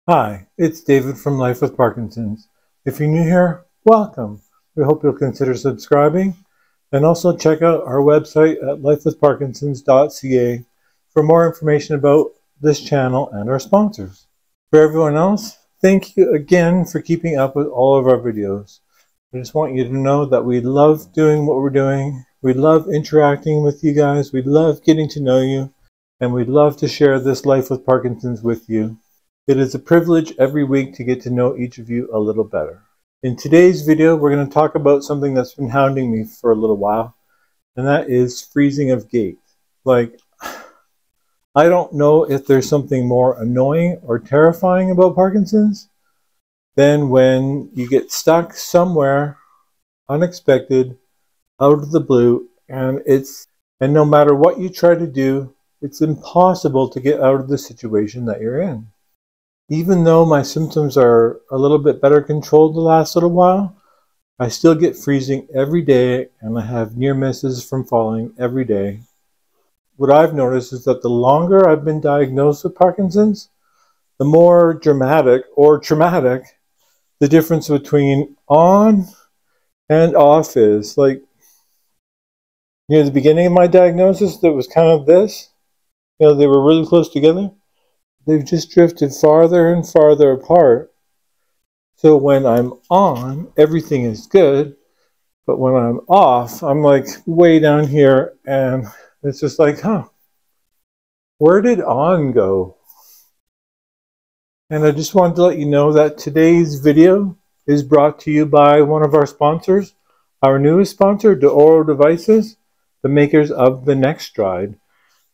Hi, it's David from Life with Parkinson's. If you're new here, welcome. We hope you'll consider subscribing and also check out our website at lifewithparkinsons.ca for more information about this channel and our sponsors. For everyone else, thank you again for keeping up with all of our videos. I just want you to know that we love doing what we're doing. We love interacting with you guys. We love getting to know you. And we'd love to share this Life with Parkinson's with you. It is a privilege every week to get to know each of you a little better. In today's video, we're going to talk about something that's been hounding me for a little while, and that is freezing of gait. Like, I don't know if there's something more annoying or terrifying about Parkinson's than when you get stuck somewhere unexpected, out of the blue, and no matter what you try to do, it's impossible to get out of the situation that you're in. Even though my symptoms are a little bit better controlled the last little while, I still get freezing every day and I have near misses from falling every day. What I've noticed is that the longer I've been diagnosed with Parkinson's, the more dramatic or traumatic the difference between on and off is. Like, near the beginning of my diagnosis, there was kind of this. They were really close together. They've just drifted farther and farther apart. So when I'm on, everything is good. But when I'm off, I'm like way down here. And it's just like, where did on go? And I just wanted to let you know that today's video is brought to you by one of our sponsors, our newest sponsor, Oro Devices, the makers of the NextStride,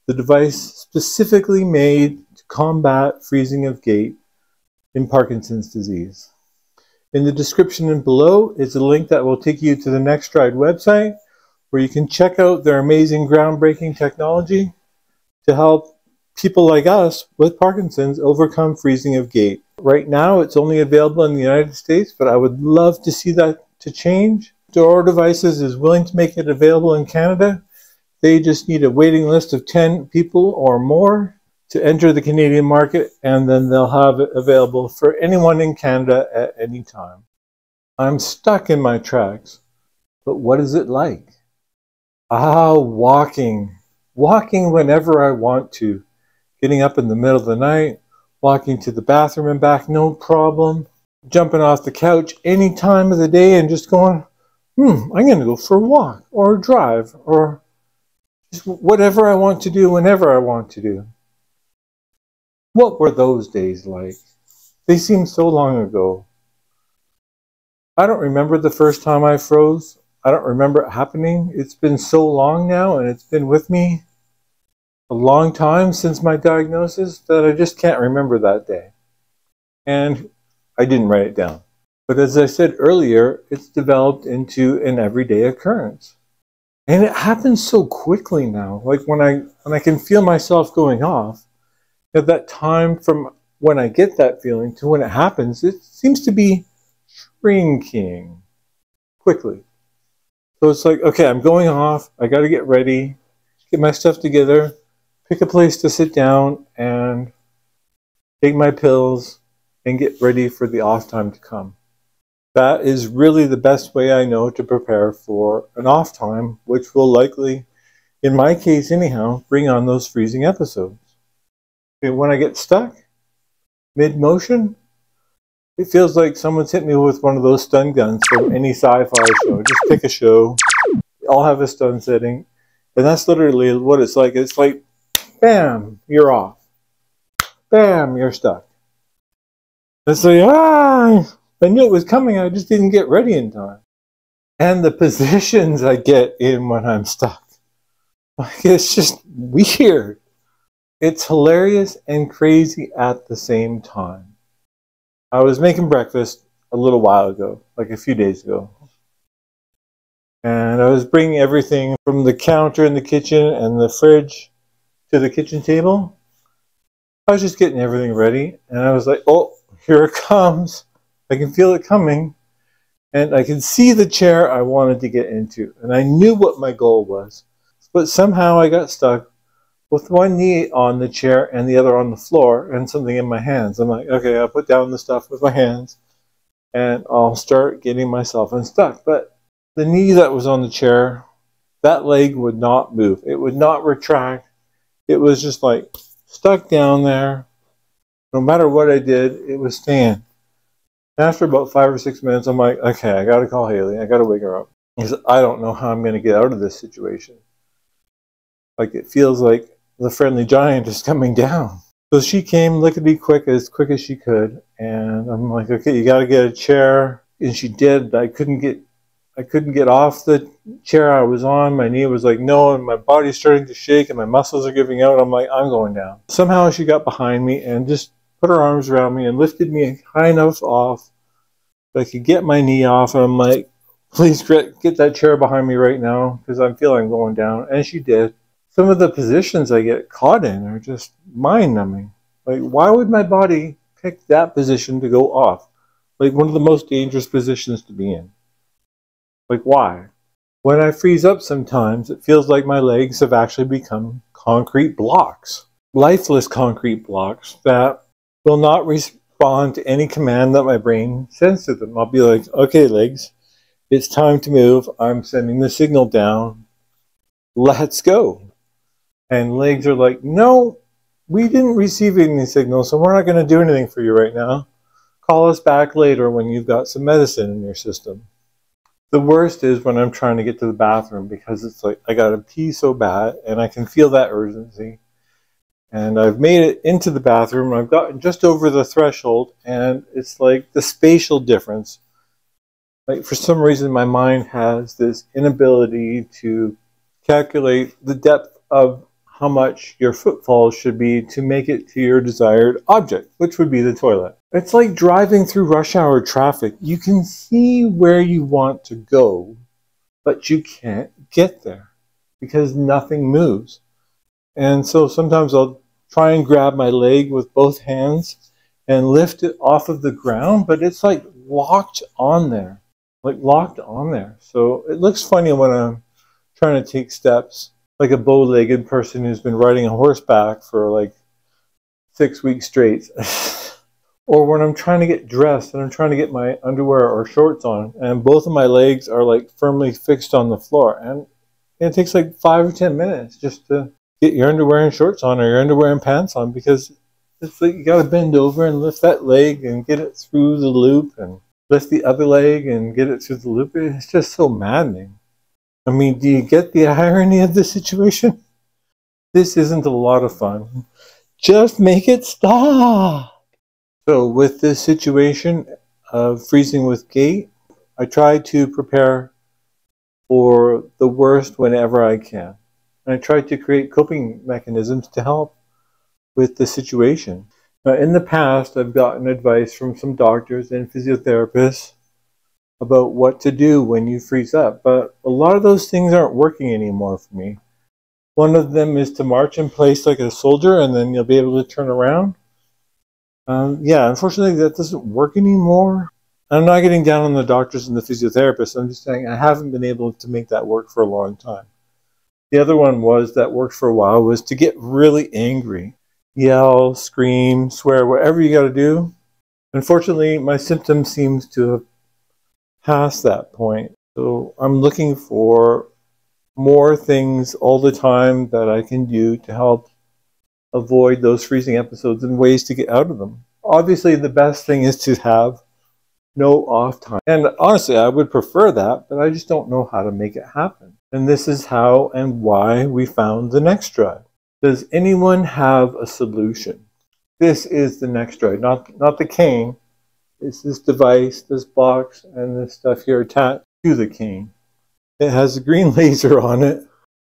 the device specifically made to combat freezing of gait in Parkinson's disease. In the description below is a link that will take you to the NextStride website where you can check out their amazing groundbreaking technology to help people like us with Parkinson's overcome freezing of gait. Right now it's only available in the United States, but I would love to see that to change. Oro Devices is willing to make it available in Canada. They just need a waiting list of 10 people or more to enter the Canadian market, and then they'll have it available for anyone in Canada at any time. I'm stuck in my tracks, but what is it like? Walking. Walking whenever I want to. Getting up in the middle of the night, walking to the bathroom and back, no problem. Jumping off the couch any time of the day and just going, I'm going to go for a walk or a drive or just whatever I want to do whenever I want to do. What were those days like? They seem so long ago. I don't remember the first time I froze. I don't remember it happening. It's been so long now, and it's been with me a long time since my diagnosis that I just can't remember that day. And I didn't write it down. But as I said earlier, it's developed into an everyday occurrence. And it happens so quickly now. Like when I can feel myself going off, at that time from when I get that feeling to when it happens, it seems to be shrinking quickly. So it's like, okay, I'm going off. I got to get ready, get my stuff together, pick a place to sit down and take my pills and get ready for the off time to come. That is really the best way I know to prepare for an off time, which will likely, in my case anyhow, bring on those freezing episodes. And when I get stuck, mid-motion, it feels like someone's hit me with one of those stun guns from any sci-fi show. Just pick a show, all have a stun setting, and that's literally what it's like. It's like, bam, you're off. Bam, you're stuck. It's like, I knew it was coming, I just didn't get ready in time. And the positions I get in when I'm stuck, like, it's just weird. It's hilarious and crazy at the same time. I was making breakfast a little while ago, like a few days ago. And I was bringing everything from the counter in the kitchen and the fridge to the kitchen table. I was just getting everything ready. And I was like, oh, here it comes. I can feel it coming. And I can see the chair I wanted to get into. And I knew what my goal was. But somehow I got stuck with one knee on the chair and the other on the floor and something in my hands. I'm like, okay, I'll put down the stuff with my hands and I'll start getting myself unstuck. But the knee that was on the chair, that leg would not move. It would not retract. It was just like stuck down there. No matter what I did, it was staying. After about 5 or 6 minutes, I'm like, okay, I got to call Haley. I got to wake her up. Because I don't know how I'm going to get out of this situation. Like, it feels like the friendly giant is coming down. So she came lickety quick as she could. And I'm like, okay, you got to get a chair. And she did. I couldn't get off the chair I was on. My knee was like, no, and my body's starting to shake and my muscles are giving out. I'm like, I'm going down. Somehow she got behind me and just put her arms around me and lifted me high enough off that I could get my knee off. And I'm like, please get that chair behind me right now because I'm feeling going down. And she did. Some of the positions I get caught in are just mind-numbing. Like, why would my body pick that position to go off? Like, one of the most dangerous positions to be in. Like, why? When I freeze up sometimes, it feels like my legs have actually become concrete blocks. Lifeless concrete blocks that will not respond to any command that my brain sends to them. I'll be like, okay, legs, it's time to move. I'm sending the signal down. Let's go. And legs are like, no, we didn't receive any signal, so we're not going to do anything for you right now. Call us back later when you've got some medicine in your system. The worst is when I'm trying to get to the bathroom because it's like I got to pee so bad and I can feel that urgency. And I've made it into the bathroom. I've gotten just over the threshold and it's like the spatial difference. Like for some reason my mind has this inability to calculate the depth of how much your footfall should be to make it to your desired object, which would be the toilet. It's like driving through rush hour traffic. You can see where you want to go, but you can't get there because nothing moves. And so sometimes I'll try and grab my leg with both hands and lift it off of the ground, but it's like locked on there, So it looks funny when I'm trying to take steps, like a bow-legged person who's been riding a horseback for like 6 weeks straight. Or when I'm trying to get dressed and I'm trying to get my underwear or shorts on and both of my legs are like firmly fixed on the floor. And it takes like 5 or 10 minutes just to get your underwear and shorts on or your underwear and pants on because it's like you got to bend over and lift that leg and get it through the loop and lift the other leg and get it through the loop. It's just so maddening. I mean, do you get the irony of the situation? This isn't a lot of fun. Just make it stop. So with this situation of freezing with gait, I try to prepare for the worst whenever I can. And I try to create coping mechanisms to help with the situation. Now, in the past, I've gotten advice from some doctors and physiotherapists about what to do when you freeze up, but a lot of those things aren't working anymore for me. One of them is to march in place like a soldier and then you'll be able to turn around. Yeah, unfortunately that doesn't work anymore. I'm not getting down on the doctors and the physiotherapists. I'm just saying I haven't been able to make that work for a long time. The other one that worked for a while was to get really angry. Yell, scream, swear, whatever you got to do. Unfortunately, my symptoms seems to have passed that point. So I'm looking for more things all the time that I can do to help avoid those freezing episodes and ways to get out of them. Obviously, the best thing is to have no off time. And honestly, I would prefer that, but I just don't know how to make it happen. And this is how and why we found the Next Drive. Does anyone have a solution? This is the Next Drive, not the cane. It's this device, this box, and this stuff here attached to the cane. It has a green laser on it.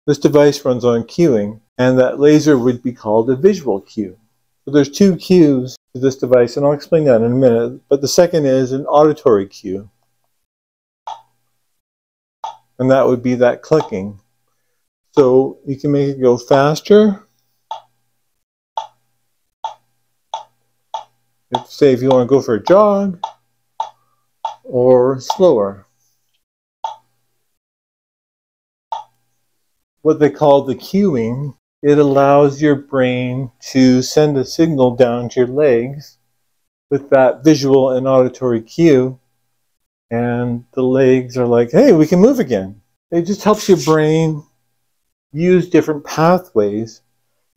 This device runs on cueing, and that laser would be called a visual cue. So there's two cues to this device, and I'll explain that in a minute. But the second is an auditory cue. And that would be that clicking. So you can make it go faster. Say if you want to go for a jog, or slower. What they call the cueing it allows your brain to send a signal down to your legs with that visual and auditory cue, and the legs are like, hey, we can move again. It just helps your brain use different pathways,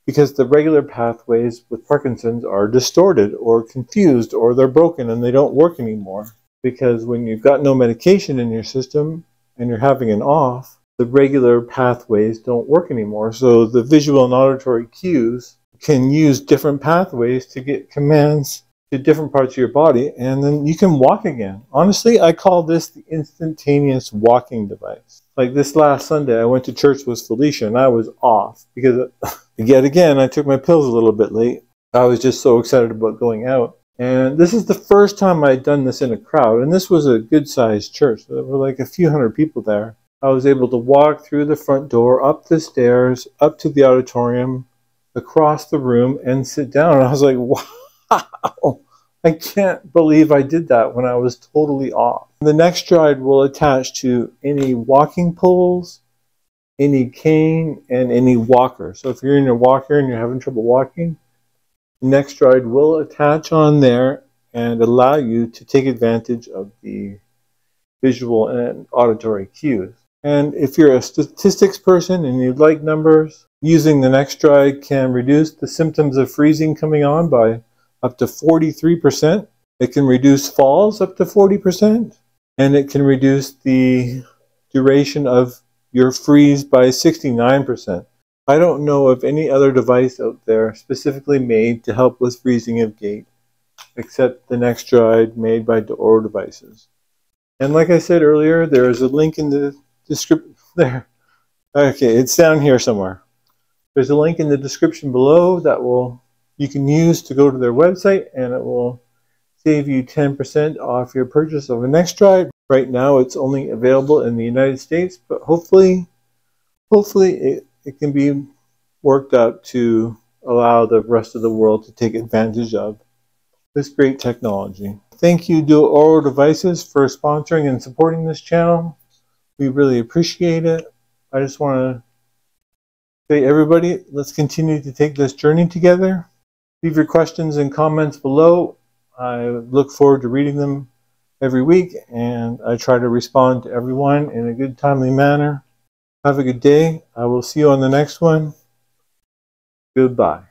because the regular pathways with Parkinson's are distorted or confused, or they're broken and they don't work anymore. Because when you've got no medication in your system and you're having an off, the regular pathways don't work anymore. So the visual and auditory cues can use different pathways to get commands to different parts of your body, and then you can walk again. Honestly, I call this the instantaneous walking device. Like this last Sunday, I went to church with Felicia and I was off because yet again, I took my pills a little bit late. I was just so excited about going out. And this is the first time I'd done this in a crowd, and this was a good-sized church. There were like a few hundred people there. I was able to walk through the front door, up the stairs, up to the auditorium, across the room, and sit down. And I was like, wow, I can't believe I did that when I was totally off. The next stride will attach to any walking poles, any cane, and any walker. So if you're in a walker and you're having trouble walking, the next stride will attach on there and allow you to take advantage of the visual and auditory cues. And if you're a statistics person and you like numbers, using the next stride can reduce the symptoms of freezing coming on by up to 43%. It can reduce falls up to 40%. And it can reduce the duration of your freeze by 69%. I don't know of any other device out there specifically made to help with freezing of gait, except the next stride made by Oro devices. And like I said earlier, there is a link in the description there. Okay, it's down here somewhere. There's a link in the description below that you can use to go to their website, and it will save you 10% off your purchase of a next stride. Right now it's only available in the United States, but hopefully it can be worked out to allow the rest of the world to take advantage of this great technology. Thank you to Oro Devices for sponsoring and supporting this channel. We really appreciate it. I just want to say, everybody, let's continue to take this journey together. Leave your questions and comments below. I look forward to reading them every week, and I try to respond to everyone in a good, timely manner. Have a good day. I will see you on the next one. Goodbye.